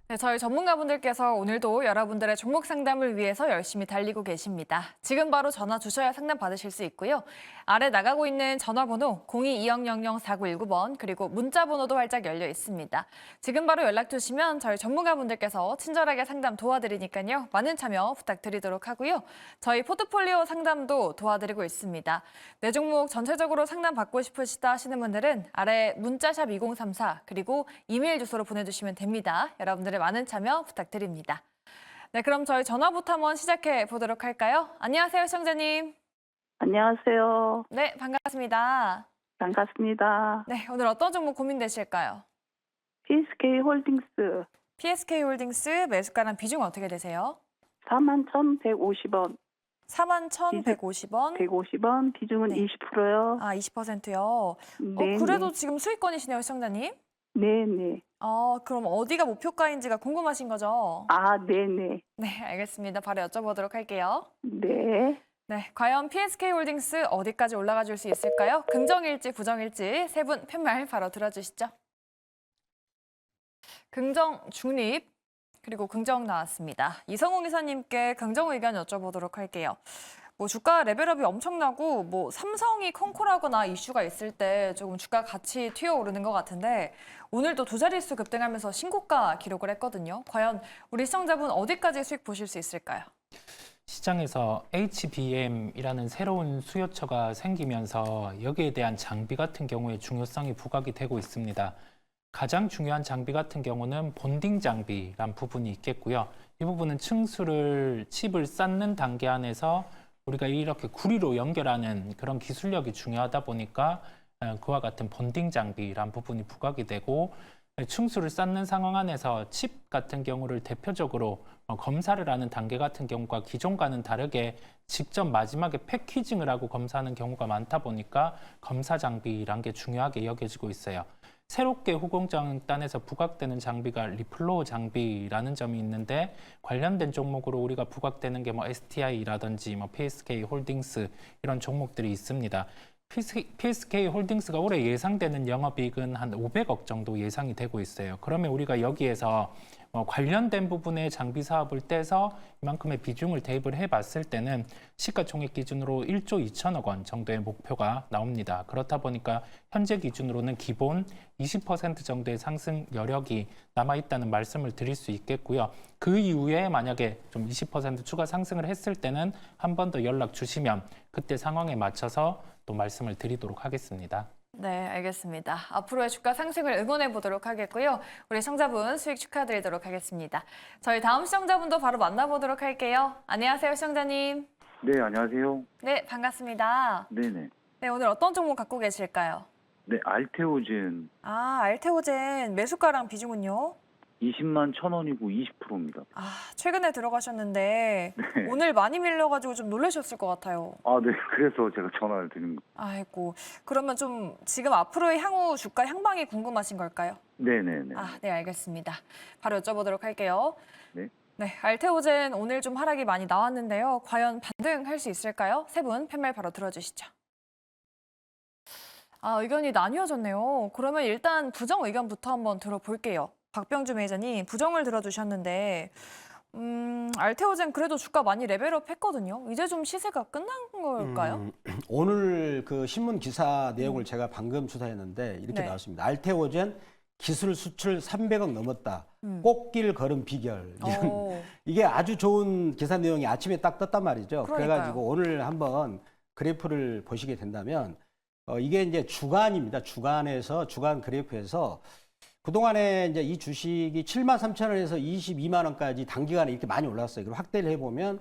네, 저희 전문가분들께서 오늘도 여러분들의 종목 상담을 위해서 열심히 달리고 계십니다. 지금 바로 전화 주셔야 상담 받으실 수 있고요. 아래 나가고 있는 전화번호 02-2000-4919번 그리고 문자 번호도 활짝 열려 있습니다. 지금 바로 연락 주시면 저희 전문가분들께서 친절하게 상담 도와드리니까요. 많은 참여 부탁드리도록 하고요. 저희 포트폴리오 상담도 도와드리고 있습니다. 내 종목 전체적으로 상담 받고 싶으시다 하시는 분들은 아래 문자샵 2034 그리고 이메일 주소로 보내주시면 됩니다. 여러분들의 많은 참여 부탁드립니다. 네, 그럼 저희 전화부터 한번 시작해 보도록 할까요? 안녕하세요, 시청자님. 안녕하세요. 네, 반갑습니다. 반갑습니다. 네, 오늘 어떤 종목 고민되실까요? PSK 홀딩스 PSK 홀딩스 매수가랑 비중 어떻게 되세요? 41,150원, 41,150원. 150원, 비중은 네. 20%요. 아, 20%요. 네, 그래도 지금 수익권이시네요, 시청자님. 네네. 그럼 어디가 목표가인지가 궁금하신 거죠? 아, 네네. 네, 알겠습니다. 바로 여쭤보도록 할게요. 네. 네, 과연 PSK 홀딩스 어디까지 올라가 줄 수 있을까요? 긍정일지 부정일지 세 분 팻말 바로 들어주시죠. 긍정 중립 그리고 긍정 나왔습니다. 이성웅 이사님께 긍정 의견 여쭤보도록 할게요. 주가 레벨업이 엄청나고 삼성이 콩콜하거나 이슈가 있을 때 조금 주가 같이 튀어오르는 것 같은데 오늘도 두 자릿수 급등하면서 신고가 기록을 했거든요. 과연 우리 시청자분 어디까지 수익 보실 수 있을까요? 시장에서 HBM이라는 새로운 수요처가 생기면서 여기에 대한 장비 같은 경우에 중요성이 부각이 되고 있습니다. 가장 중요한 장비 같은 경우는 본딩 장비란 부분이 있겠고요. 이 부분은 칩을 쌓는 단계 안에서 우리가 이렇게 구리로 연결하는 그런 기술력이 중요하다 보니까 그와 같은 본딩 장비란 부분이 부각이 되고 층수를 쌓는 상황 안에서 칩 같은 경우를 대표적으로 검사를 하는 단계 같은 경우가 기존과는 다르게 직접 마지막에 패키징을 하고 검사하는 경우가 많다 보니까 검사 장비란 게 중요하게 여겨지고 있어요. 새롭게 후공장단에서 부각되는 장비가 리플로우 장비라는 점이 있는데 관련된 종목으로 우리가 부각되는 게 STI라든지 PSK 홀딩스 이런 종목들이 있습니다. PSK 홀딩스가 올해 예상되는 영업이익은 한 500억 정도 예상이 되고 있어요. 그러면 우리가 여기에서 관련된 부분의 장비 사업을 떼서 이만큼의 비중을 대입을 해봤을 때는 시가총액 기준으로 1조 2천억 원 정도의 목표가 나옵니다. 그렇다 보니까 현재 기준으로는 기본 20% 정도의 상승 여력이 남아있다는 말씀을 드릴 수 있겠고요. 그 이후에 만약에 좀 20% 추가 상승을 했을 때는 한 번 더 연락 주시면 그때 상황에 맞춰서 또 말씀을 드리도록 하겠습니다. 네, 알겠습니다. 앞으로의 주가 상승을 응원해 보도록 하겠고요. 우리 시청자분 수익 축하드리도록 하겠습니다. 저희 다음 시청자분도 바로 만나보도록 할게요. 안녕하세요, 시청자님. 네, 안녕하세요. 네, 반갑습니다. 네네. 네, 오늘 어떤 종목 갖고 계실까요? 네, 알테오젠 알테오젠 매수가랑 비중은요? 20만 1,000원이고 20%입니다. 최근에 들어가셨는데 네. 오늘 많이 밀려가지고 좀 놀라셨을 것 같아요. 아, 네. 그래서 제가 전화를 드린 거. 아이고, 그러면 좀 지금 앞으로의 향후 주가 향방이 궁금하신 걸까요? 네네네. 네, 알겠습니다. 바로 여쭤보도록 할게요. 네. 네, 알테오젠 오늘 좀 하락이 많이 나왔는데요. 과연 반등할 수 있을까요? 세 분 팻말 바로 들어주시죠. 의견이 나뉘어졌네요. 그러면 일단 부정 의견부터 한번 들어볼게요. 박병주 매니저님 부정을 들어주셨는데 알테오젠 그래도 주가 많이 레벨업 했거든요. 이제 좀 시세가 끝난 걸까요? 오늘 그 신문 기사 내용을 제가 방금 조사했는데 이렇게 네. 나왔습니다. 알테오젠 기술 수출 300억 넘었다. 꽃길 걸음 비결. 이게 아주 좋은 기사 내용이 아침에 딱 떴단 말이죠. 그러니까요. 그래가지고 오늘 한번 그래프를 보시게 된다면 이게 이제 주간입니다. 주간 그래프에서 그동안에 이제 이 주식이 73,000원에서 22만 원까지 단기간에 이렇게 많이 올랐어요. 그리고 확대를 해보면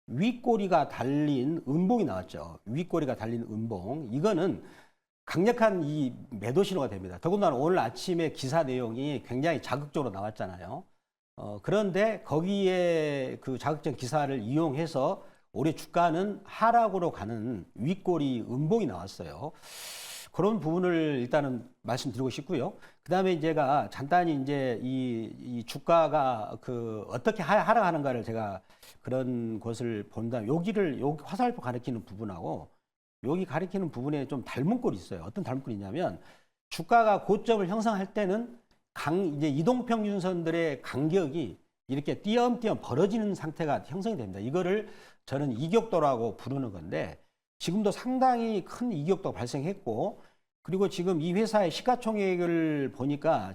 윗꼬리가 달린 음봉이 나왔죠. 윗꼬리가 달린 음봉. 이거는 강력한 이 매도 신호가 됩니다. 더군다나 오늘 아침에 기사 내용이 굉장히 자극적으로 나왔잖아요. 그런데 거기에 그 자극적 기사를 이용해서 올해 주가는 하락으로 가는 윗꼬리 음봉이 나왔어요. 그런 부분을 일단은 말씀드리고 싶고요. 그 다음에 제가 간단히 이제 이 주가가 어떻게 하락하는가를 제가 그런 것을 본다면 여기 화살표 가리키는 부분하고 여기 가리키는 부분에 좀 닮은 꼴이 있어요. 어떤 닮은 꼴이 있냐면 주가가 고점을 형성할 때는 이제 이동평균선들의 간격이 이렇게 띄엄띄엄 벌어지는 상태가 형성이 됩니다. 이거를 저는 이격도라고 부르는 건데 지금도 상당히 큰 이격도가 발생했고 그리고 지금 이 회사의 시가총액을 보니까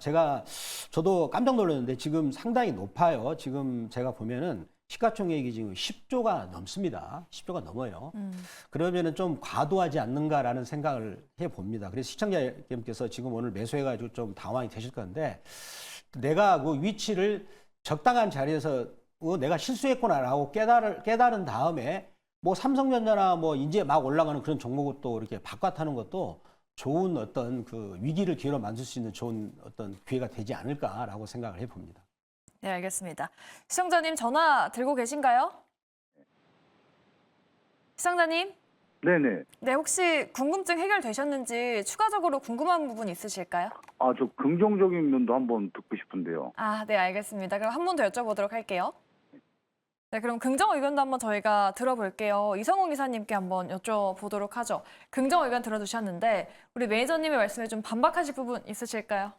저도 깜짝 놀랐는데 지금 상당히 높아요. 지금 제가 보면은 시가총액이 지금 10조가 넘습니다. 10조가 넘어요. 그러면은 좀 과도하지 않는가라는 생각을 해봅니다. 그래서 시청자님께서 지금 오늘 매수해가지고 좀 당황이 되실 건데 내가 그 위치를 적당한 자리에서 내가 실수했구나라고 깨달은 다음에 뭐 삼성전자나 뭐 이제 막 올라가는 그런 종목을 또 이렇게 바꿔타는 것도 좋은 어떤 그 위기를 기회로 만들 수 있는 좋은 어떤 기회가 되지 않을까라고 생각을 해봅니다. 네, 알겠습니다. 시청자님 전화 들고 계신가요? 시청자님? 네네. 네, 혹시 궁금증 해결되셨는지 추가적으로 궁금한 부분 있으실까요? 아, 저 긍정적인 면도 한번 듣고 싶은데요. 아, 네, 알겠습니다. 그럼 한 번 더 여쭤보도록 할게요. 네, 그럼 긍정 의견도 한번 저희가 들어볼게요. 이성웅 이사님께 한번 여쭤보도록 하죠. 긍정 의견 들어주셨는데 우리 매니저님의 말씀에 좀 반박하실 부분 있으실까요?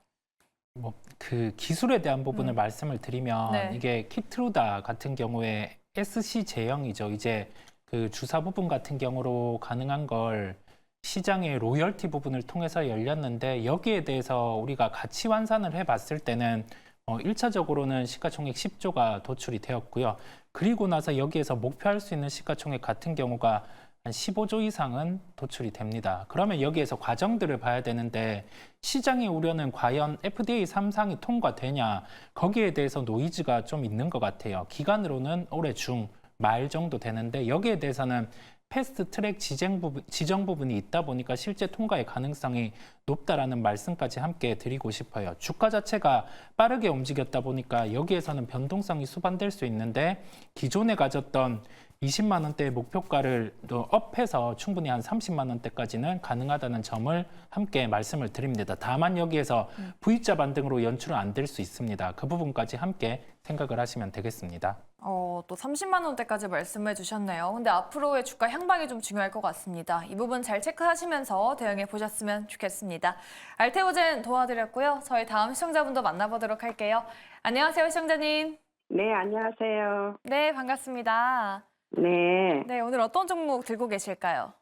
뭐 그 기술에 대한 부분을 말씀을 드리면 네. 이게 키트루다 같은 경우에 SC 제형이죠. 이제 그 주사 부분 같은 경우로 가능한 걸 시장의 로열티 부분을 통해서 열렸는데 여기에 대해서 우리가 가치 환산을 해봤을 때는 1차적으로는 시가총액 10조가 도출이 되었고요. 그리고 나서 여기에서 목표할 수 있는 시가총액 같은 경우가 한 15조 이상은 도출이 됩니다. 그러면 여기에서 과정들을 봐야 되는데 시장의 우려는 과연 FDA 3상이 통과되냐 거기에 대해서 노이즈가 좀 있는 것 같아요. 기간으로는 올해 중 말 정도 되는데 여기에 대해서는 패스트 트랙 지정 부분이 있다 보니까 실제 통과의 가능성이 높다라는 말씀까지 함께 드리고 싶어요. 주가 자체가 빠르게 움직였다 보니까 여기에서는 변동성이 수반될 수 있는데 기존에 가졌던 20만 원대의 목표가를 또 업해서 충분히 한 30만 원대까지는 가능하다는 점을 함께 말씀을 드립니다. 다만 여기에서 V자 반등으로 연출은 안 될 수 있습니다. 그 부분까지 함께 생각을 하시면 되겠습니다. 또 30만 원대까지 말씀해 주셨네요. 근데 앞으로의 주가 향방이 좀 중요할 것 같습니다. 이 부분 잘 체크하시면서 대응해 보셨으면 좋겠습니다. 알테오젠 도와드렸고요. 저희 다음 시청자분도 만나보도록 할게요. 안녕하세요, 시청자님. 네, 안녕하세요. 네, 반갑습니다. 네. 네, 오늘 어떤 종목 들고 계실까요?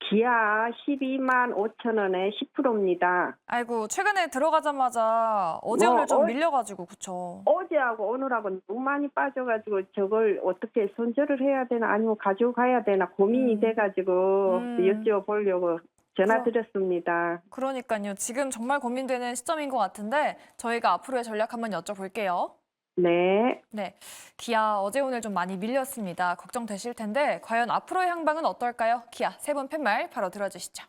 기아 12만 5천 원에 10%입니다. 아이고, 최근에 들어가자마자 어제 뭐, 오늘 좀 밀려가지고, 그쵸? 어제하고 오늘하고 너무 많이 빠져가지고 저걸 어떻게 손절을 해야 되나 아니면 가져가야 되나 고민이 돼가지고 여쭤보려고 전화드렸습니다. 그러니까요. 지금 정말 고민되는 시점인 것 같은데 저희가 앞으로의 전략 한번 여쭤볼게요. 네. 네, 기아 어제 오늘 좀 많이 밀렸습니다. 걱정되실 텐데 과연 앞으로의 향방은 어떨까요? 기아 세 분 팻말 바로 들어주시죠.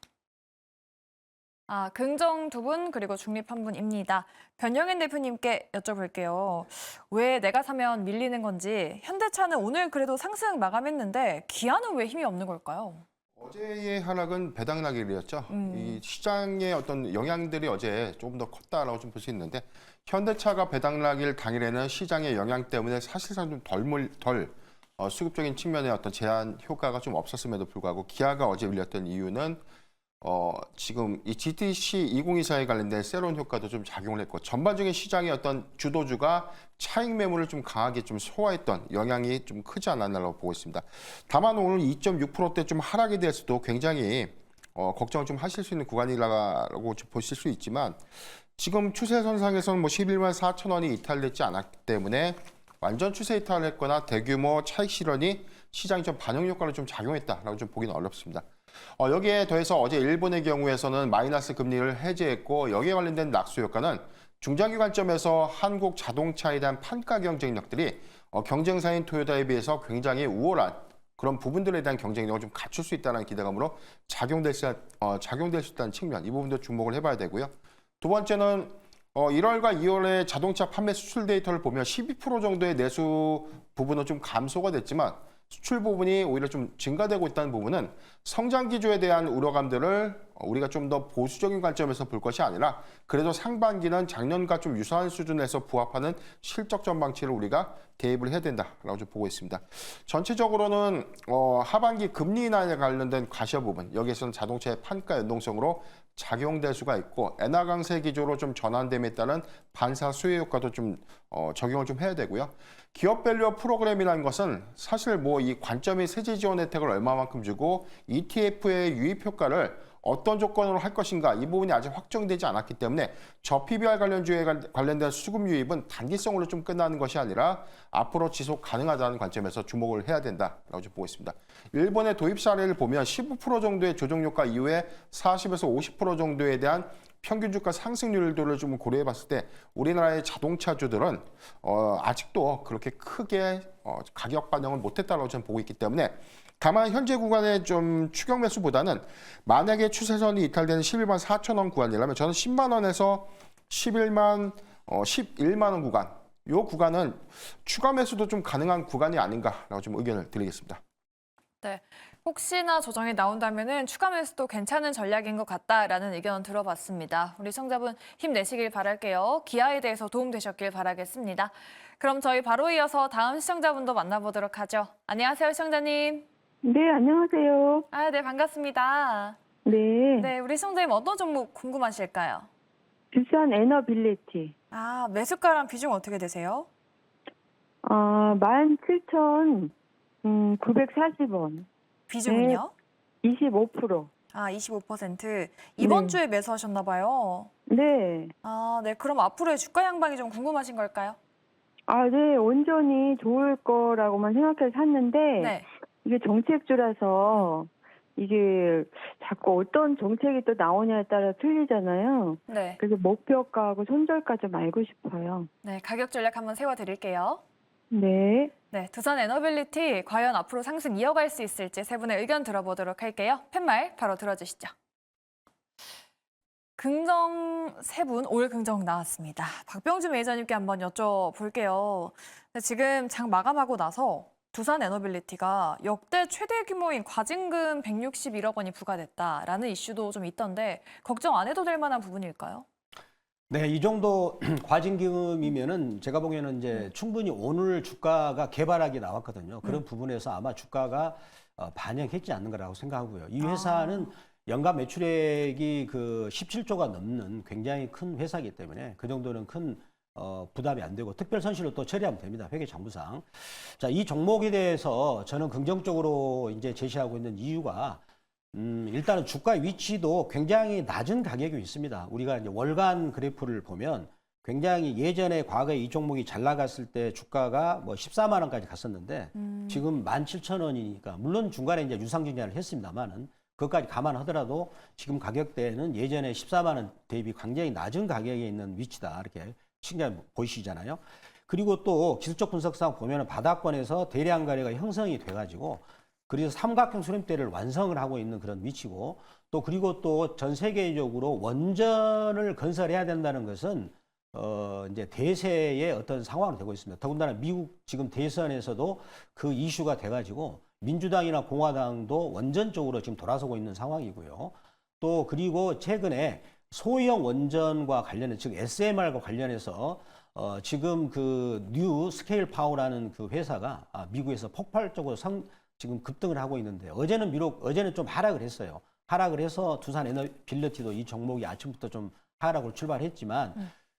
긍정 두 분 그리고 중립 한 분입니다. 변영인 대표님께 여쭤볼게요. 왜 내가 사면 밀리는 건지 현대차는 오늘 그래도 상승 마감했는데 기아는 왜 힘이 없는 걸까요? 어제의 하락은 배당락일이었죠. 이 시장의 어떤 영향들이 어제 조금 더 컸다라고 좀 볼 수 있는데 현대차가 배당락일 당일에는 시장의 영향 때문에 사실상 좀 덜 수급적인 측면의 어떤 제한 효과가 좀 없었음에도 불구하고 기아가 어제 밀렸던 이유는 지금 이 GTC 2024에 관련된 세론 효과도 좀 작용을 했고 전반적인 시장의 어떤 주도주가 차익 매물을 좀 강하게 좀 소화했던 영향이 좀 크지 않았나라고 보고 있습니다. 다만 오늘 2.6%대 좀 하락에 대해서도 굉장히 걱정을 좀 하실 수 있는 구간이라고 좀 보실 수 있지만 지금 추세선상에서는 뭐 11만 4천 원이 이탈됐지 않았기 때문에 완전 추세 이탈을 했거나 대규모 차익 실현이 시장이 좀 반영 효과를 좀 작용했다라고 좀 보기는 어렵습니다. 여기에 더해서 어제 일본의 경우에서는 마이너스 금리를 해제했고 여기에 관련된 낙수 효과는 중장기 관점에서 한국 자동차에 대한 판가 경쟁력들이 경쟁사인 토요타에 비해서 굉장히 우월한 그런 부분들에 대한 경쟁력을 좀 갖출 수 있다는 기대감으로 작용될 수 있다는 측면, 이 부분도 주목을 해봐야 되고요. 두 번째는 1월과 2월의 자동차 판매 수출 데이터를 보면 12% 정도의 내수 부분은 좀 감소가 됐지만 수출 부분이 오히려 좀 증가되고 있다는 부분은 성장 기조에 대한 우려감들을 우리가 좀 더 보수적인 관점에서 볼 것이 아니라 그래도 상반기는 작년과 좀 유사한 수준에서 부합하는 실적 전망치를 우리가 대입을 해야 된다라고 좀 보고 있습니다. 전체적으로는 하반기 금리 인하에 관련된 과시어 부분, 여기에서는 자동차의 판가 연동성으로 작용될 수가 있고 엔화 강세 기조로 좀 전환됨에 따른 반사 수혜 효과도 좀 적용을 좀 해야 되고요. 기업 밸류 프로그램이라는 것은 사실 뭐 이 관점이 세제 지원 혜택을 얼마만큼 주고 ETF의 유입 효과를 어떤 조건으로 할 것인가 이 부분이 아직 확정되지 않았기 때문에 저PBR 관련주에 관련된 수급 유입은 단기성으로 좀 끝나는 것이 아니라 앞으로 지속 가능하다는 관점에서 주목을 해야 된다라고 좀 보고 있습니다. 일본의 도입 사례를 보면 15% 정도의 조정 효과 이후에 40에서 50% 정도에 대한 평균 주가 상승률들을 좀 고려해 봤을 때 우리나라의 자동차주들은 아직도 그렇게 크게 가격 반영을 못했다고 저는 보고 있기 때문에 다만 현재 구간의 좀 추격 매수보다는 만약에 추세선이 이탈되는 11만 4천 원 구간이라면 저는 10만 원에서 11만 원 구간 이 구간은 추가 매수도 좀 가능한 구간이 아닌가라고 좀 의견을 드리겠습니다. 네. 혹시나 조정이 나온다면은 추가 매수도 괜찮은 전략인 것 같다라는 의견 들어봤습니다. 우리 시청자분 힘내시길 바랄게요. 기아에 대해서 도움되셨길 바라겠습니다. 그럼 저희 바로 이어서 다음 시청자분도 만나보도록 하죠. 안녕하세요, 시청자님. 네, 안녕하세요. 네, 반갑습니다. 네, 네, 우리 시청자님 어떤 종목 궁금하실까요? 두산 에너빌리티. 매수가랑 비중 어떻게 되세요? 17,940원. 비중은요? 25%. 25%. 이번 네. 주에 매수하셨나 봐요. 네. 네. 그럼 앞으로의 주가 향방이 좀 궁금하신 걸까요? 네, 온전히 좋을 거라고만 생각해서 샀는데, 네. 이게 정책주라서, 이게 자꾸 어떤 정책이 또 나오냐에 따라 틀리잖아요. 네. 그래서 목표가하고 손절가 좀 알고 싶어요. 네, 가격 전략 한번 세워드릴게요. 네. 네, 두산 에너빌리티 과연 앞으로 상승 이어갈 수 있을지 세 분의 의견 들어보도록 할게요. 팻말 바로 들어주시죠. 긍정 세 분 올 긍정 나왔습니다. 박병주 매니저님께 한번 여쭤볼게요. 지금 장 마감하고 나서 두산 에너빌리티가 역대 최대 규모인 과징금 161억 원이 부과됐다라는 이슈도 좀 있던데 걱정 안 해도 될 만한 부분일까요? 네, 이 정도 과징금이면은 제가 보기에는 이제 충분히 오늘 주가가 개발하게 나왔거든요. 그런 부분에서 아마 주가가 반영했지 않는 거라고 생각하고요. 이 회사는 연간 매출액이 그 17조가 넘는 굉장히 큰 회사이기 때문에 그 정도는 큰 부담이 안 되고 특별 손실로 또 처리하면 됩니다. 회계 장부상. 자, 이 종목에 대해서 저는 긍정적으로 이제 제시하고 있는 이유가 일단은 주가 위치도 굉장히 낮은 가격이 있습니다. 우리가 이제 월간 그래프를 보면 굉장히 예전에 과거에 이 종목이 잘 나갔을 때 주가가 뭐 14만 원까지 갔었는데 지금 17,000원이니까 물론 중간에 이제 유상증자를 했습니다만은 그것까지 감안하더라도 지금 가격대는 예전에 14만 원 대비 굉장히 낮은 가격에 있는 위치다 이렇게 신기하게 보이시잖아요. 그리고 또 기술적 분석상 보면 바닥권에서 대량 거래가 형성이 돼가지고 그래서 삼각형 수렴대를 완성을 하고 있는 그런 위치고 또 그리고 또 전 세계적으로 원전을 건설해야 된다는 것은 이제 대세의 어떤 상황이 되고 있습니다. 더군다나 미국 지금 대선에서도 그 이슈가 돼가지고 민주당이나 공화당도 원전 쪽으로 지금 돌아서고 있는 상황이고요. 또 그리고 최근에 소형 원전과 관련해 즉 SMR과 관련해서 지금 그 뉴 스케일 파워라는 그 회사가 미국에서 폭발적으로 지금 급등을 하고 있는데 어제는 좀 하락을 했어요. 하락을 해서 두산 에너빌리티도 이 종목이 아침부터 좀 하락으로 출발했지만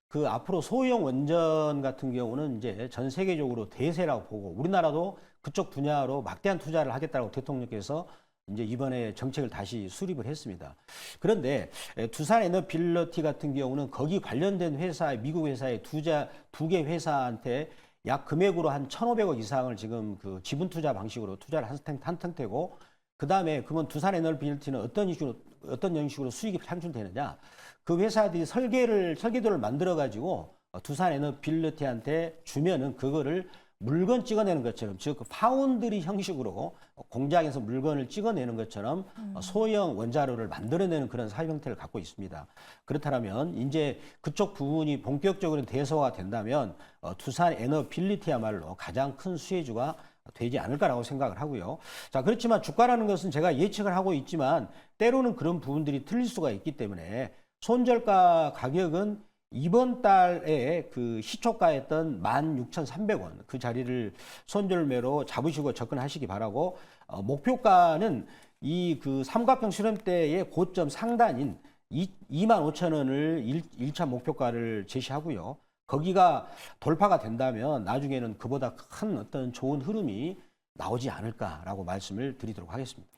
그 앞으로 소형 원전 같은 경우는 이제 전 세계적으로 대세라고 보고 우리나라도 그쪽 분야로 막대한 투자를 하겠다고 대통령께서 이제 이번에 정책을 다시 수립을 했습니다. 그런데 두산 에너빌리티 같은 경우는 거기 관련된 회사, 미국 회사의 두 개 회사한테 약 금액으로 한 1,500억 이상을 지금 그 지분 투자 방식으로 투자를 한 상태고, 그 다음에 그러면 두산 에너빌리티는 어떤 형식으로 수익이 창출되느냐? 그 회사들이 설계도를 만들어 가지고 두산 에너빌리티한테 주면은 그거를 물건 찍어내는 것처럼 즉 파운드리 형식으로 공장에서 물건을 찍어내는 것처럼 소형 원자로를 만들어내는 그런 사업 형태를 갖고 있습니다. 그렇다면 이제 그쪽 부분이 본격적으로 대소가 된다면 두산 에너빌리티야말로 가장 큰 수혜주가 되지 않을까라고 생각을 하고요. 자, 그렇지만 주가라는 것은 제가 예측을 하고 있지만 때로는 그런 부분들이 틀릴 수가 있기 때문에 손절가 가격은 이번 달에 그 시초가였던 16,300원 그 자리를 손절매로 잡으시고 접근하시기 바라고 목표가는 이 그 삼각형 수렴대의 고점 상단인 25,000원을 1차 목표가를 제시하고요. 거기가 돌파가 된다면 나중에는 그보다 큰 어떤 좋은 흐름이 나오지 않을까라고 말씀을 드리도록 하겠습니다.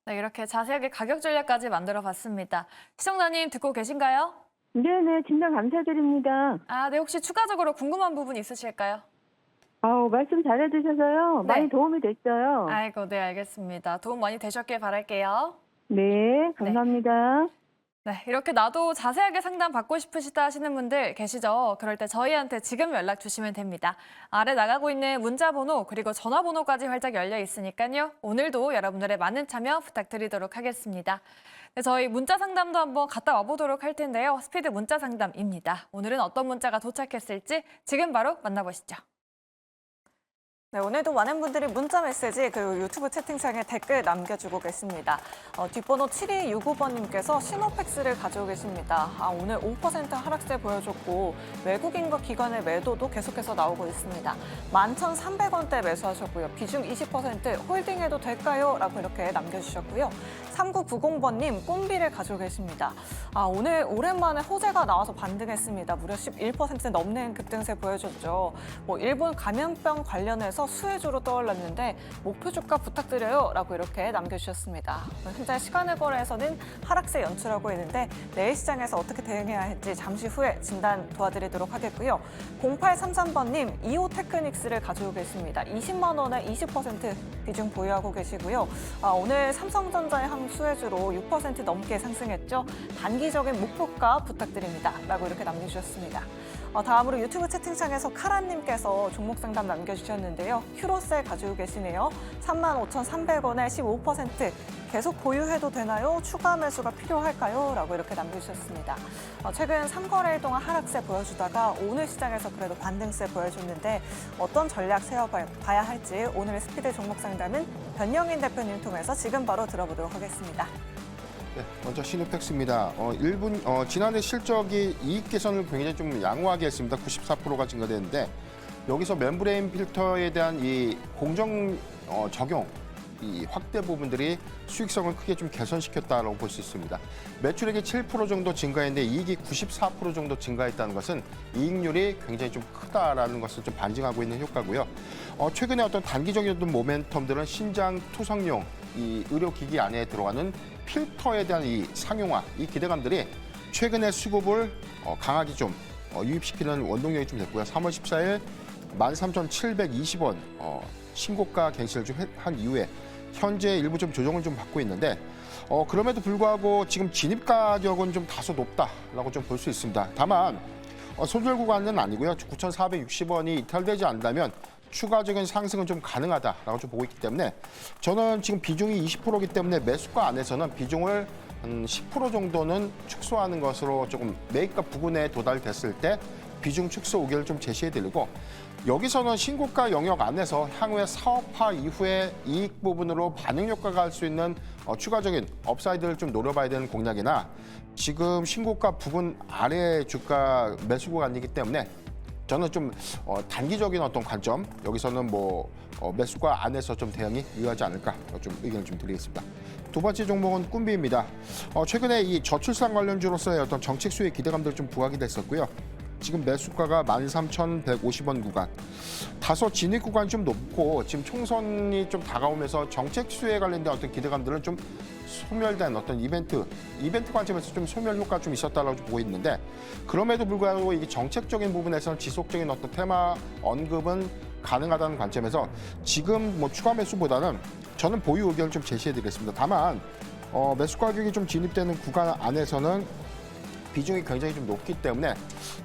네, 이렇게 자세하게 가격 전략까지 만들어 봤습니다. 시청자님 듣고 계신가요? 네네, 진짜 감사드립니다. 네, 혹시 추가적으로 궁금한 부분 있으실까요? 말씀 잘해주셔서요. 네. 많이 도움이 됐어요. 아이고, 네, 알겠습니다. 도움 많이 되셨길 바랄게요. 네, 감사합니다. 네, 이렇게 나도 자세하게 상담 받고 싶으시다 하시는 분들 계시죠? 그럴 때 저희한테 지금 연락 주시면 됩니다. 아래 나가고 있는 문자 번호 그리고 전화 번호까지 활짝 열려 있으니까요. 오늘도 여러분들의 많은 참여 부탁드리도록 하겠습니다. 네, 저희 문자 상담도 한번 갔다 와보도록 할 텐데요. 스피드 문자 상담입니다. 오늘은 어떤 문자가 도착했을지 지금 바로 만나보시죠. 네, 오늘도 많은 분들이 문자 메시지 그리고 유튜브 채팅창에 댓글 남겨주고 계십니다. 뒷번호 7265번님께서 시노팩스를 가지고 계십니다. 오늘 5% 하락세 보여줬고 외국인과 기관의 매도도 계속해서 나오고 있습니다. 11,300원대 매수하셨고요. 비중 20% 홀딩해도 될까요? 라고 이렇게 남겨주셨고요. 3990번님 꼼비를 가지고 계십니다. 오늘 오랜만에 호재가 나와서 반등했습니다. 무려 11% 넘는 급등세 보여줬죠. 일본 감염병 관련해서 수혜주로 떠올랐는데 목표 주가 부탁드려요 라고 이렇게 남겨주셨습니다. 현재 시간을 거래에서는 하락세 연출하고 있는데 내일 시장에서 어떻게 대응해야 할지 잠시 후에 진단 도와드리도록 하겠고요. 0833번님 2호 테크닉스를 가지고 계십니다. 20만 원에 20% 비중 보유하고 계시고요. 오늘 삼성전자의 한 수혜주로 6% 넘게 상승했죠. 단기적인 목표가 부탁드립니다 라고 이렇게 남겨주셨습니다. 다음으로 유튜브 채팅창에서 카라님께서 종목 상담 남겨주셨는데요. 휴로셀 가지고 계시네요. 35,300원에 15% 계속 보유해도 되나요? 추가 매수가 필요할까요? 라고 이렇게 남겨주셨습니다. 최근 3거래일 동안 하락세 보여주다가 오늘 시장에서 그래도 반등세 보여줬는데 어떤 전략 세워봐야 할지 오늘의 스피드 종목 상담은 변영인 대표님 통해서 지금 바로 들어보도록 하겠습니다. 네, 먼저 시노팩스입니다. 지난해 실적이 이익 개선을 굉장히 좀 양호하게 했습니다. 94%가 증가됐는데 여기서 멤브레인 필터에 대한 이 공정 적용 이 확대 부분들이 수익성을 크게 좀 개선시켰다라고 볼 수 있습니다. 매출액이 7% 정도 증가했는데 이익이 94% 정도 증가했다는 것은 이익률이 굉장히 좀 크다라는 것을 좀 반증하고 있는 효과고요. 최근에 어떤 단기적인 어떤 모멘텀들은 신장 투석용 이 의료기기 안에 들어가는 필터에 대한 이 상용화, 이 기대감들이 최근에 수급을 강하게 좀 유입시키는 원동력이 좀 됐고요. 3월 14일 13,720원 신고가 갱신을 좀 한 이후에 현재 일부 좀 조정을 좀 받고 있는데 그럼에도 불구하고 지금 진입 가격은 좀 다소 높다라고 좀 볼 수 있습니다. 다만 손절 구간은 아니고요. 9,460원이 이탈되지 않는다면 추가적인 상승은 좀 가능하다라고 좀 보고 있기 때문에 저는 지금 비중이 20%이기 때문에 매수가 안에서는 비중을 한 10% 정도는 축소하는 것으로 조금 매입가 부근에 도달됐을 때 비중 축소 의견을 좀 제시해드리고 여기서는 신고가 영역 안에서 향후에 사업화 이후에 이익 부분으로 반응 효과가 할 수 있는 추가적인 업사이드를 좀 노려봐야 되는 공략이나 지금 신고가 부근 아래 주가 매수 구간이기 때문에 저는 좀 단기적인 어떤 관점 여기서는 매수가 안에서 좀 대응이 유효하지 않을까 좀 의견을 좀 드리겠습니다. 두 번째 종목은 꿈비입니다. 최근에 이 저출산 관련주로서의 어떤 정책 수혜 기대감들 좀 부각이 됐었고요. 지금 매수가가 13,150원 구간. 다소 진입 구간이 좀 높고 지금 총선이 좀 다가오면서 정책 수혜에 관련된 어떤 기대감들은 좀 소멸된 어떤 이벤트 관점에서 좀 소멸 효과가 좀 있었다고 보고 있는데 그럼에도 불구하고 이게 정책적인 부분에서는 지속적인 어떤 테마 언급은 가능하다는 관점에서 지금 추가 매수보다는 저는 보유 의견을 좀 제시해드리겠습니다. 다만 매수 가격이 좀 진입되는 구간 안에서는 비중이 굉장히 좀 높기 때문에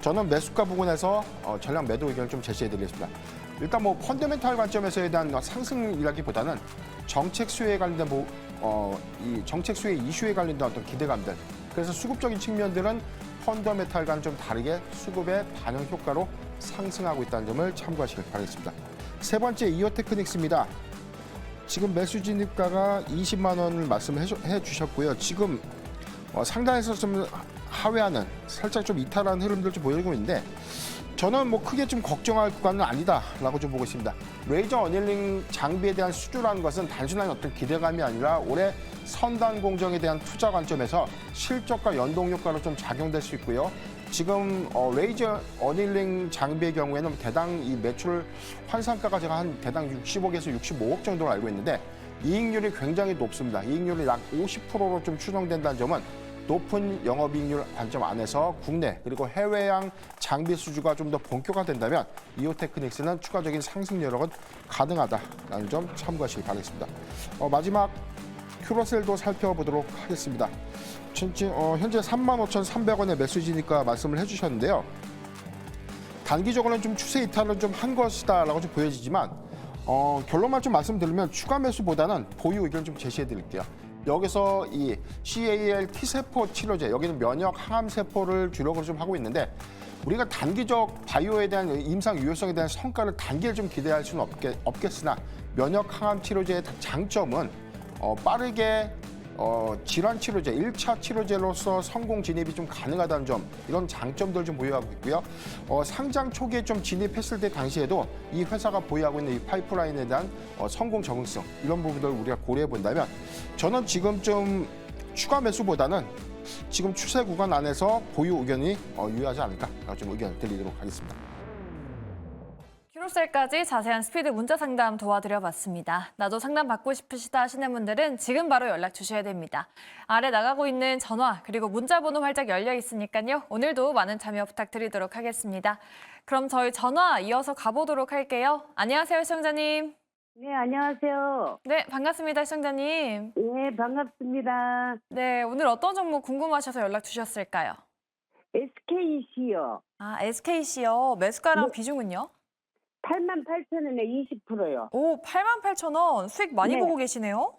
저는 매수가 부분에서 전량 매도 의견을 좀 제시해드리겠습니다. 일단 펀더멘탈 관점에서에 대한 상승이라기보다는 정책 수혜에 관련된 이 정책 수혜 이슈에 관련된 어떤 기대감들. 그래서 수급적인 측면들은 펀더멘탈과는 좀 다르게 수급의 반영 효과로 상승하고 있다는 점을 참고하시길 바라겠습니다. 세 번째 이오테크닉스입니다. 지금 매수 진입가가 20만 원을 말씀해 주셨고요. 지금 상단에서 좀 하회하는 살짝 좀 이탈하는 흐름들 좀 보이고 있는데 저는 뭐 크게 좀 걱정할 구간은 아니다라고 좀 보고 있습니다. 레이저 어닐링 장비에 대한 수주라는 것은 단순한 어떤 기대감이 아니라 올해 선단 공정에 대한 투자 관점에서 실적과 연동 효과로 좀 작용될 수 있고요. 지금 레이저 어닐링 장비의 경우에는 대당 이 매출 환산가가 제가 한 대당 60억에서 65억 정도로 알고 있는데 이익률이 굉장히 높습니다. 이익률이 약 50%로 좀 추정된다는 점은 높은 영업이익률 관점 안에서 국내 그리고 해외양 장비 수주가 좀 더 본격화된다면 이오테크닉스는 추가적인 상승 여력은 가능하다라는 점 참고하시기 바라겠습니다. 마지막 큐로셀도 살펴보도록 하겠습니다. 현재 35,300원의 매수 진입가 말씀을 해주셨는데요. 단기적으로는 좀 추세 이탈은 좀 한 것이다라고 좀 보여지지만 결론만 좀 말씀드리면 추가 매수보다는 보유 의견 좀 제시해 드릴게요. 여기서 이 CAL T세포 치료제, 여기는 면역 항암 세포를 주력으로 좀 하고 있는데 우리가 단기적 바이오에 대한 임상 유효성에 대한 성과를 단기에 좀 기대할 수는 없겠으나 면역 항암 치료제의 장점은 빠르게 질환 치료제, 1차 치료제로서 성공 진입이 좀 가능하다는 점, 이런 장점들 좀 보유하고 있고요. 상장 초기에 좀 진입했을 때 당시에도 이 회사가 보유하고 있는 이 파이프라인에 대한 성공 적응성, 이런 부분들을 우리가 고려해 본다면 저는 지금 좀 추가 매수보다는 지금 추세 구간 안에서 보유 의견이 유효하지 않을까 좀 의견을 드리도록 하겠습니다. 큐로셀까지 자세한 스피드 문자 상담 도와드려봤습니다. 나도 상담 받고 싶으시다 하시는 분들은 지금 바로 연락 주셔야 됩니다. 아래 나가고 있는 전화 그리고 문자 번호 활짝 열려 있으니까요. 오늘도 많은 참여 부탁드리도록 하겠습니다. 그럼 저희 전화 이어서 가보도록 할게요. 안녕하세요, 시청자님. 네, 안녕하세요. 네, 반갑습니다, 시청자님. 네, 반갑습니다. 네, 오늘 어떤 종목 궁금하셔서 연락 주셨을까요? SKC요. 아, SKC요. 매수가랑 네. 비중은요? 88,000원에 20%요. 오, 88,000원. 수익 많이 네. 보고 계시네요?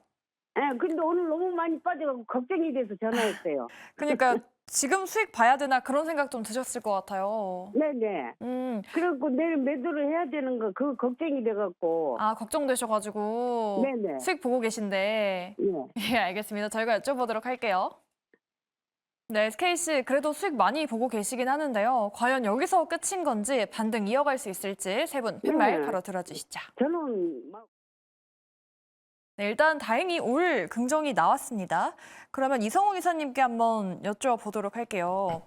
네, 근데 오늘 너무 많이 빠져서 걱정이 돼서 전화했어요. 그러니까 지금 수익 봐야 되나 그런 생각 좀 드셨을 것 같아요. 네네. 그리고 내일 매도를 해야 되는 거, 그거 걱정이 돼갖고. 아, 걱정되셔가지고 네네. 수익 보고 계신데. 네. 예, 알겠습니다. 저희가 여쭤보도록 할게요. 네, SKC 그래도 수익 많이 보고 계시긴 하는데요. 과연 여기서 끝인 건지 반등 이어갈 수 있을지 세 분 팻말 네. 바로 들어주시죠. 저는 막 네, 일단 다행히 올 긍정이 나왔습니다. 그러면 이성호 이사님께 한번 여쭤보도록 할게요.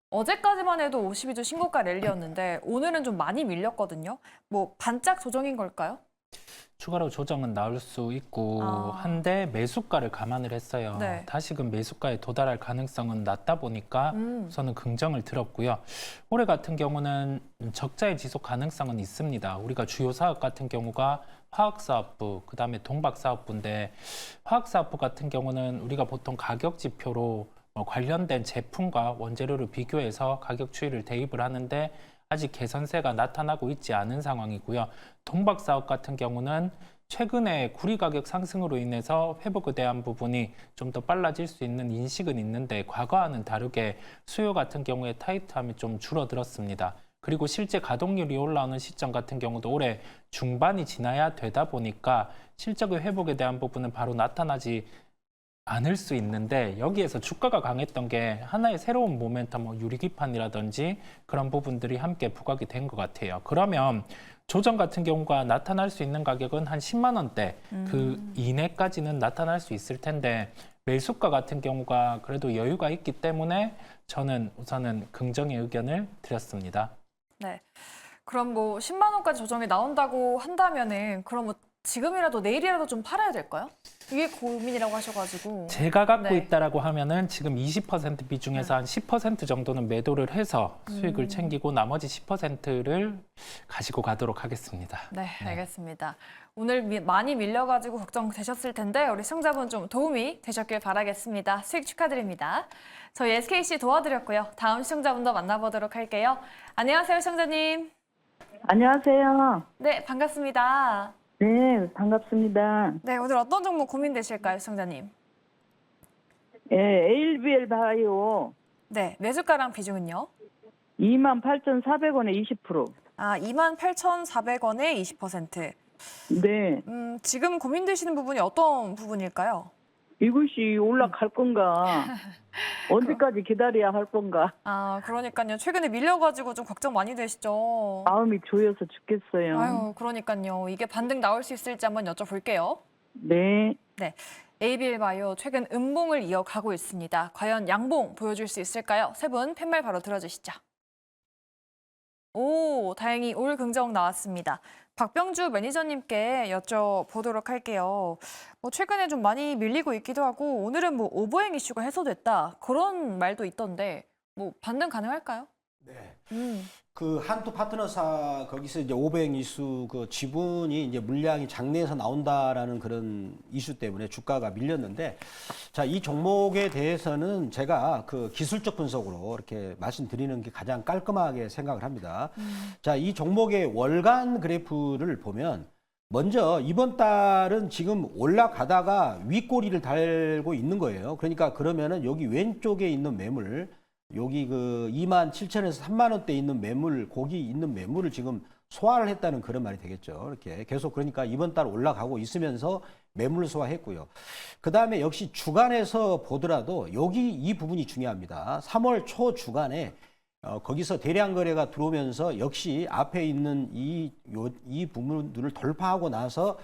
어제까지만 해도 52주 신고가 랠리였는데 오늘은 좀 많이 밀렸거든요. 뭐 반짝 조정인 걸까요? 추가로 조정은 나올 수 있고 아. 한데 매수가를 감안을 했어요. 네. 다시금 매수가에 도달할 가능성은 낮다 보니까 우선은 긍정을 들었고요. 올해 같은 경우는 적자의 지속 가능성은 있습니다. 우리가 주요 사업 같은 경우가 화학사업부, 그다음에 동박사업부인데 화학사업부 같은 경우는 우리가 보통 가격 지표로 관련된 제품과 원재료를 비교해서 가격 추이를 대입을 하는데 아직 개선세가 나타나고 있지 않은 상황이고요. 동박사업 같은 경우는 최근에 구리 가격 상승으로 인해서 회복에 대한 부분이 좀 더 빨라질 수 있는 인식은 있는데 과거와는 다르게 수요 같은 경우에 타이트함이 좀 줄어들었습니다. 그리고 실제 가동률이 올라오는 시점 같은 경우도 올해 중반이 지나야 되다 보니까 실적의 회복에 대한 부분은 바로 나타나지 않을 수 있는데 여기에서 주가가 강했던 게 하나의 새로운 모멘텀, 유리기판이라든지 그런 부분들이 함께 부각이 된 것 같아요. 그러면 조정 같은 경우가 나타날 수 있는 가격은 한 10만 원대 그 이내까지는 나타날 수 있을 텐데 매수가 같은 경우가 그래도 여유가 있기 때문에 저는 우선은 긍정의 의견을 드렸습니다. 네. 그럼 뭐 10만 원까지 조정이 나온다고 한다면은 그럼 뭐 지금이라도 내일이라도 좀 팔아야 될까요? 이게 고민이라고 하셔가지고. 제가 갖고 네. 있다라고 하면은 지금 20% 비중에서 한 10% 정도는 매도를 해서 수익을 챙기고 나머지 10%를 가지고 가도록 하겠습니다. 네, 알겠습니다. 오늘 많이 밀려가지고 걱정되셨을 텐데 우리 시청자분 좀 도움이 되셨길 바라겠습니다. 수익 축하드립니다. 저희 SKC 도와드렸고요. 다음 시청자분도 만나보도록 할게요. 안녕하세요, 시청자님. 안녕하세요. 네, 반갑습니다. 네, 반갑습니다. 네, 오늘 어떤 종목 고민되실까요, 시청자님? 예, ALBL 바이오 네, 매수가랑 비중은요? 28,400원에 20%. 아, 28,400원에 20%. 네. 지금 고민되시는 부분이 어떤 부분일까요? 이것이 올라갈 건가? 언제까지 기다려야 할 건가? 아, 그러니까요. 최근에 밀려가지고 좀 걱정 많이 되시죠? 마음이 조여서 죽겠어요. 아유, 그러니까요. 이게 반등 나올 수 있을지 한번 여쭤볼게요. 네. 네. ABL바이오 최근 음봉을 이어가고 있습니다. 과연 양봉 보여줄 수 있을까요? 세 분 팻말 바로 들어주시죠. 오, 다행히 올 긍정 나왔습니다. 박병주 매니저님께 여쭤보도록 할게요. 최근에 좀 많이 밀리고 있기도 하고 오늘은 오버행 이슈가 해소됐다. 그런 말도 있던데 반등 가능할까요? 네. 음. 그 한투 파트너사 거기서 이제 오백 이슈 그 지분이 이제 물량이 장내에서 나온다라는 그런 이슈 때문에 주가가 밀렸는데, 자, 이 종목에 대해서는 제가 그 기술적 분석으로 이렇게 말씀드리는 게 가장 깔끔하게 생각을 합니다. 자, 이 종목의 월간 그래프를 보면 먼저 이번 달은 지금 올라가다가 윗꼬리를 달고 있는 거예요. 그러니까 그러면은 여기 왼쪽에 있는 매물, 여기 그 27,000원에서 3만 원대 있는 매물, 거기 있는 매물을 지금 소화를 했다는 그런 말이 되겠죠. 이렇게 계속 그러니까 이번 달 올라가고 있으면서 매물을 소화했고요. 그 다음에 역시 주간에서 보더라도 여기 이 부분이 중요합니다. 3월 초 주간에 거기서 대량 거래가 들어오면서 역시 앞에 있는 이 부분들을 돌파하고 나서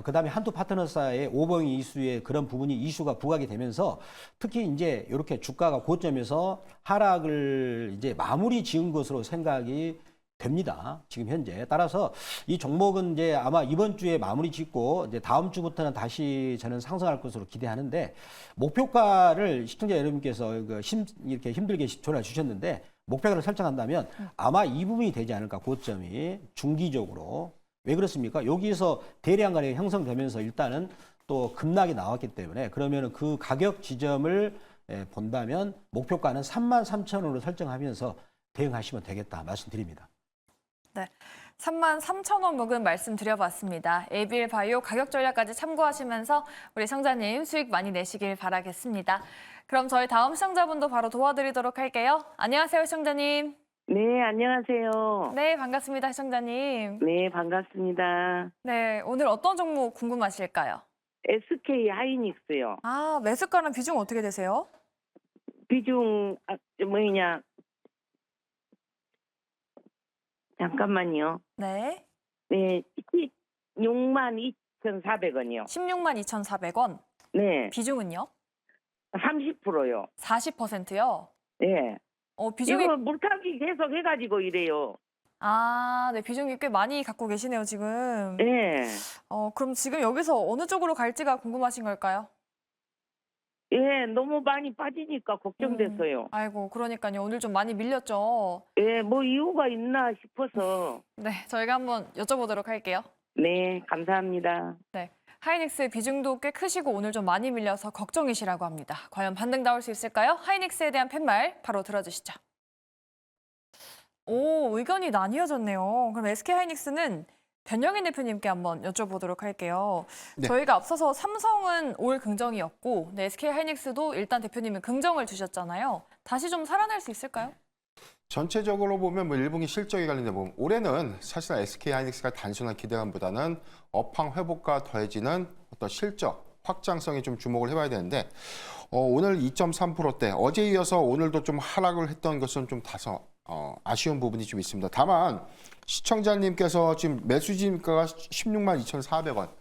그 다음에 한투 파트너사의 오버행 이슈의 그런 부분이 이슈가 부각이 되면서 특히 이제 이렇게 주가가 고점에서 하락을 이제 마무리 지은 것으로 생각이 됩니다. 지금 현재. 따라서 이 종목은 이제 아마 이번 주에 마무리 짓고 이제 다음 주부터는 다시 저는 상승할 것으로 기대하는데, 목표가를 시청자 여러분께서 이렇게 힘들게 전화 주셨는데 목표가를 설정한다면 아마 이 부분이 되지 않을까, 고점이 중기적으로. 왜 그렇습니까? 여기서 대량 거래가 형성되면서 일단은 또 급락이 나왔기 때문에, 그러면 그 가격 지점을 본다면 목표가는 33,000원으로 설정하면서 대응하시면 되겠다 말씀드립니다. 네, 33,000원 묵은 말씀드려봤습니다. ABL바이오 가격 전략까지 참고하시면서 우리 시청자님 수익 많이 내시길 바라겠습니다. 그럼 저희 다음 시청자분도 바로 도와드리도록 할게요. 안녕하세요, 시청자님. 네, 안녕하세요. 네, 반갑습니다, 시청자님. 네, 반갑습니다. 네, 오늘 어떤 종목 궁금하실까요? SK 하이닉스요. 아, 매수가랑 비중 어떻게 되세요? 비중 뭐냐? 잠깐만요. 네, 네, 62,400원이요. 162,400원. 네, 비중은요? 30%요. 40%요? 네. 비중이 이거 물타기 계속 해가지고 이래요. 아, 네, 비중이 꽤 많이 갖고 계시네요, 지금. 네. 그럼 지금 여기서 어느 쪽으로 갈지가 궁금하신 걸까요? 예, 너무 많이 빠지니까 걱정돼서요. 아이고, 그러니까요. 오늘 좀 많이 밀렸죠. 예, 뭐 이유가 있나 싶어서. 네, 저희가 한번 여쭤보도록 할게요. 네, 감사합니다. 네, 하이닉스 비중도 꽤 크시고 오늘 좀 많이 밀려서 걱정이시라고 합니다. 과연 반등 나올 수 있을까요? 하이닉스에 대한 팻말 바로 들어주시죠. 오, 의견이 나뉘어졌네요. 그럼 SK하이닉스는 변영인 대표님께 한번 여쭤보도록 할게요. 네. 저희가 앞서서 삼성은 올 긍정이었고, 네, SK하이닉스도 일단 대표님은 긍정을 주셨잖아요. 다시 좀 살아날 수 있을까요? 전체적으로 보면 뭐 1분기 실적에 관련된 부분, 올해는 사실 SK하이닉스가 단순한 기대감보다는 업황 회복과 더해지는 어떤 실적 확장성에 좀 주목을 해봐야 되는데, 오늘 2.3%대, 어제 이어서 오늘도 좀 하락을 했던 것은 좀 다소 아쉬운 부분이 좀 있습니다. 다만 시청자님께서 지금 매수 진입가가 162,400원,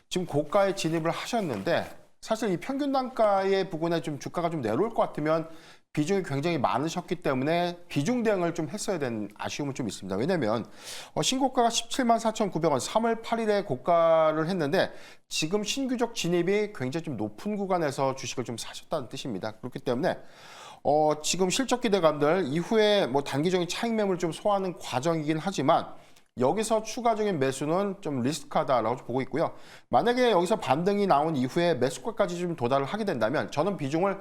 지금 고가에 진입을 하셨는데, 사실 이 평균 단가의 부분에 좀 주가가 좀 내려올 것 같으면 비중이 굉장히 많으셨기 때문에 비중 대응을 좀 했어야 되는 아쉬움은 좀 있습니다. 왜냐면 신고가가 174,900원, 3월 8일에 고가를 했는데 지금 신규적 진입이 굉장히 좀 높은 구간에서 주식을 좀 사셨다는 뜻입니다. 그렇기 때문에 지금 실적 기대감들 이후에 뭐 단기적인 차익 매물을 좀 소화하는 과정이긴 하지만 여기서 추가적인 매수는 좀 리스크하다라고 보고 있고요. 만약에 여기서 반등이 나온 이후에 매수가까지 좀 도달을 하게 된다면 저는 비중을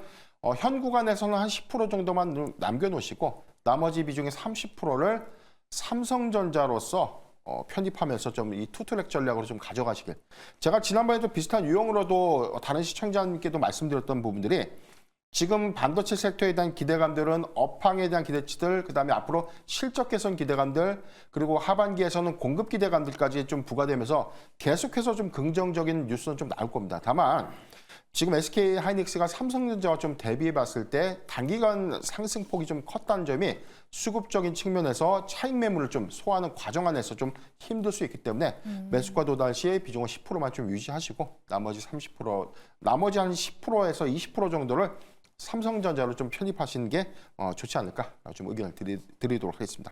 현 구간에서는 한 10% 정도만 남겨놓으시고 나머지 비중의 30%를 삼성전자로서 편입하면서 좀 이 투트랙 전략으로 좀 가져가시길. 제가 지난번에도 비슷한 유형으로도 다른 시청자님께도 말씀드렸던 부분들이 지금 반도체 섹터에 대한 기대감들은 업황에 대한 기대치들, 그다음에 앞으로 실적 개선 기대감들, 그리고 하반기에서는 공급 기대감들까지 좀 부과되면서 계속해서 좀 긍정적인 뉴스는 좀 나올 겁니다. 다만 지금 SK 하이닉스가 삼성전자와 좀 대비해 봤을 때 단기간 상승폭이 좀 컸다는 점이 수급적인 측면에서 차익 매물을 좀 소화하는 과정 안에서 좀 힘들 수 있기 때문에 매수가 도달 시에 비중을 10%만 좀 유지하시고 나머지 30%, 나머지 한 10%에서 20% 정도를 삼성전자로 좀 편입하시는 게 좋지 않을까 좀 의견을 드리도록 하겠습니다.